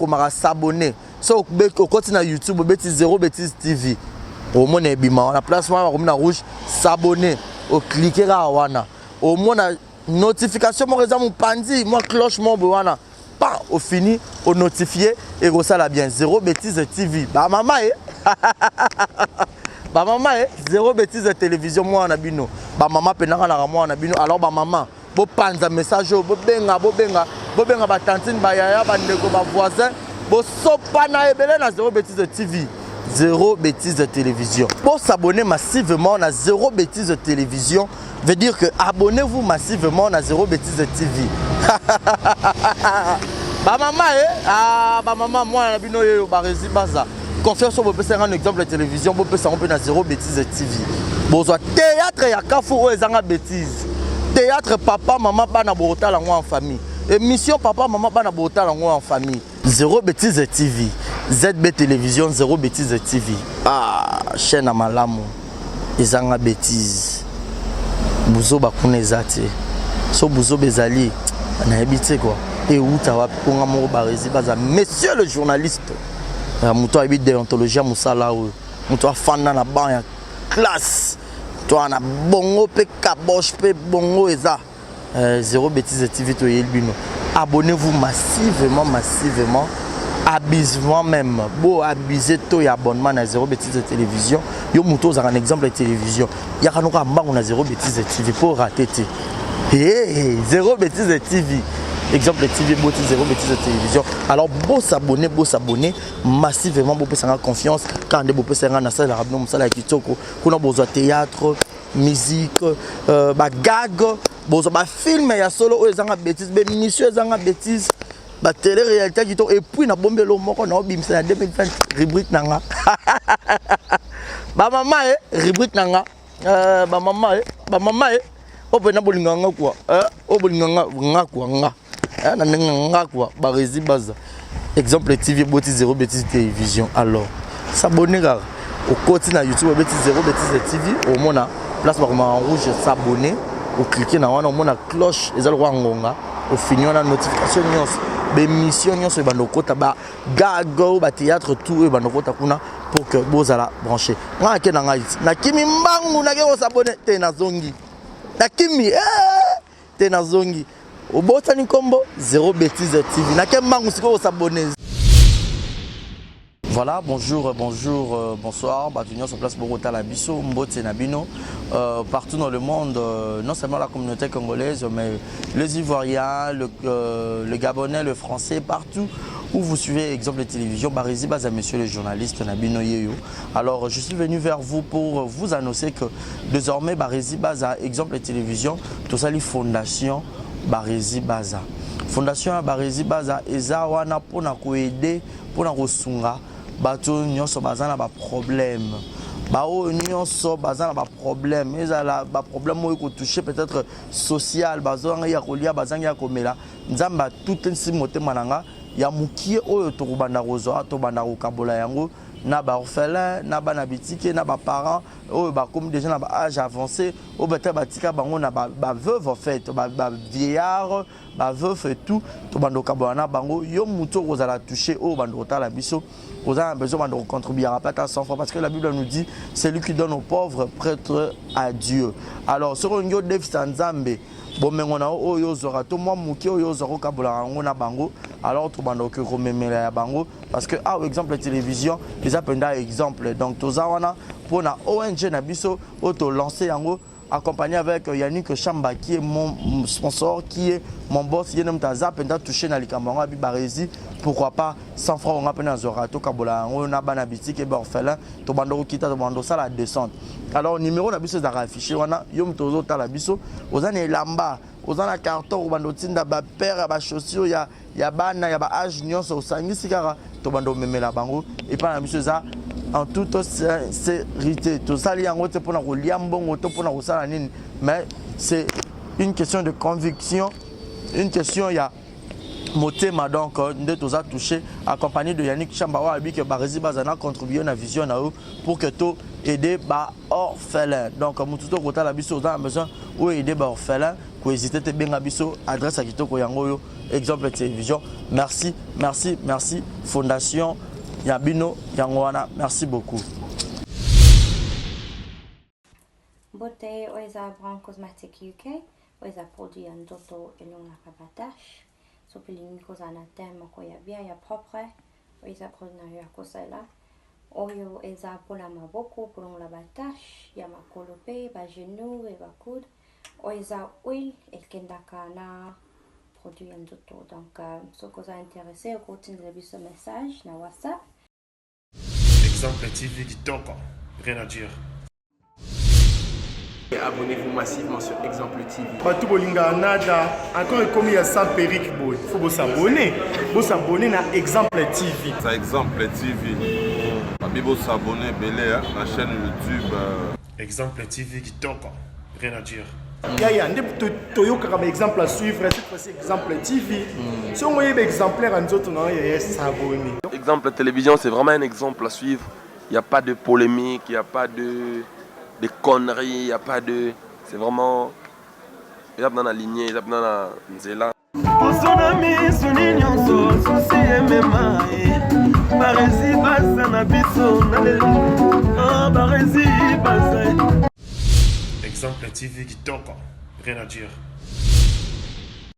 mara s'abonner. So au côté na YouTube au bêtise Zéro Bêtise TV. Au moins on la place on rouge s'abonner au cliquer là wana au moins notification mon réseau mon pandi moi cloche mon wana pas au fini au notifier et ça la bien Zéro Bêtise TV ba maman ba maman Zéro Bêtise télévision moi on a bino ba maman penanga na moi on a bino alors ba maman bo panza message bo benga ba tantine ba yaya ba ndeko ba voisin bo sopa na ebele na Zéro Bêtise TV. Zéro Bêtise télévision. Pour s'abonner massivement à Zéro Bêtise télévision, veut dire que abonnez-vous massivement à Zéro Bêtise TV. Bah maman bah maman moi na bino yo Barizi Baza. Confiance sur vous pouvez un exemple de télévision, vous pouvez s'en à Zéro Bêtise TV. Bonsoir théâtre ya kafou ezanga bêtise. Théâtre papa maman bana borota la en famille. Émission papa maman bana borota la en famille. Zéro Bêtise TV. ZB Télévision, Zéro Bêtise TV. Ah, chaîne à malamu. Ezanga bêtise. buzo bakuna eza te so buzo bezali nayebi te quoi et uta wapi konga moko barezi baza monsieur le journaliste muto ayebi déontologie musala oyo muto afanda na ban ya classe toi na bongo pe kaboche pe bongo eza Zéro Bêtise TV to yelbino. Abonnez-vous massivement abusivement même beau abuser to ya abonnement na Zéro Bêtise télévision yo muto za un exemple de télévision ya kanoka mbango na Zéro Bêtise TV pour rater Zéro Bêtise TV exemple TV beauté Zéro Bêtise télévision alors beau s'abonner massivement beau pesanga confiance quand de beau pesanga na salle rabino musala ya kitoko kuna besoin théâtre musique ba gag besoin ba film ya solo ezanga bêtise be émission ezanga bêtise ba télé réalité kitoko et puis na bombelo moko na obimisa na 2020 rubrique nanga ba mama rubrique nanga ba mama opena bolinganga quoi obolinganga ngakwa nga na nga quoi ba rési baza exemple TV beauté Zéro Bêtise télévision alors s'abonner car au côté na YouTube Bêtise Zéro Bêtise TV au mona place par en rouge s'abonner ou cliquer na wana au mona cloche ezal roi ngonga au finir na notification nyonso bémission nyonso ba nokota ba gago ba théâtre tout ba nokota kuna pour que bozala brancher nga ke na ngai na kimi mbangu na ke s'abonner te na zongi na kimi te na zongi obotani kombo Zéro Bêtise TV na ke mbangu siko s'abonner. Voilà, bonjour, bonsoir, Batunion sur place Bogota la Bisso, Mbote Nabino, partout dans le monde, non seulement la communauté congolaise, mais les Ivoiriens, le Gabonais, le Français, partout où vous suivez exemple de télévision, Barizi Baza, monsieur le journaliste Nabino Yeyo. Alors, je suis venu vers vous pour vous annoncer que désormais Barizi Baza, exemple de télévision, tout ça, les fondations Barizi Baza. Fondation Barizi Baza, eza wana pona koede, pona kosunga. Bato nyonso bazana ba problème bao nyonso bazana ba problème ezala ba problème oyo ko toucher peut-être social bazanga ya kolia bazanga ya komela nzamba tout nsi motema nanga ya mukie oyo to kubanda kozo to banda ko kabola yango na ba orphelin na ba na bitike na ba parents oyo ba comme déjà na ba âge avancé o beta batika bango na ba veuve en fait ba vieillard ba veuve et tout to banda ko kabola na bango yo muto kozala toucher o banda ko tala biso. Vous avez besoin de contribuer à pas à 100 francs parce que la Bible nous dit c'est lui qui donne aux pauvres prêtre à Dieu. Alors sur un yo défi Nzambe bon mais on a oyo zora to moi muki oyo zora kabola ngona bango alors to bando que rememela ya bango parce que exemple la télévision les appenda exemple donc to zawana pour na ONG na biso auto lancer yango accompagné avec Yannick Chamba qui est mon sponsor, qui est mon boss, qui est Taza, penda touché na likamanga bi barezi, pourquoi pas 100 francs on a pena zorato kabola on a banabiti qui est orphelin, to bando kita to bando ça la descente. Alors numéro na biso za affiché wana yom tozo ta la biso, ozana lamba, ozana carton bando tinda ba paire ba chaussures ya bana ya ba âge nyonso osangisi kara to bando memela bango et pas na biso za en toute sincérité. Tout ça, mais c'est une question de conviction, une question, il y a motema donc de tout ça touché, accompagné de Yannick Chambawa, avec que Barizi Bazana contribué à la vision pour que tout aider les orphelins. Donc, Moututo Kota la biso, on a besoin ou aider les orphelins, pour hésiter à bien biso, adresse à Kitoko Yangoyo, exemple de télévision. Merci, Fondation Yabino Yangwana, merci beaucoup. Beauté Oisa Brand Cosmetic UK, Oisa produit un toto et non la cabatache. Sopiling Kosana Thème Koya bien, ya propre. Oisa produit ya Kosela. Oyo Eza pour la maboko, pour la batache, ya ma colope, ba genou et ba coude. Oisa huile et kendakana produit un toto. Donc, ce que vous intéressé, vous continuez ce message na WhatsApp. Exemple TV Kitoko, rien à dire. Et abonnez-vous massivement sur Exemple TV. Batou bolinga nada, encore comme il y a 100 périques, il faut vous s'abonner. Vous s'abonner à Exemple TV. C'est Exemple TV. Vous s'abonner à la chaîne YouTube. Exemple TV Kitoko, rien à dire. Il y a un exemple à suivre, cette fois-ci Exemple TV. Si on voit exemplaire en autres, il y a s'abonner. Exemple télévision, c'est vraiment un exemple à suivre. Il n'y a pas de polémique, il n'y a pas de conneries, il n'y a pas de... c'est vraiment eza mpena na lignée eza mpena na nzela osona miso ni nyonso susi emema barezi baza na biso na lelo barezi baza Exemple TV kitoko, rien à dire.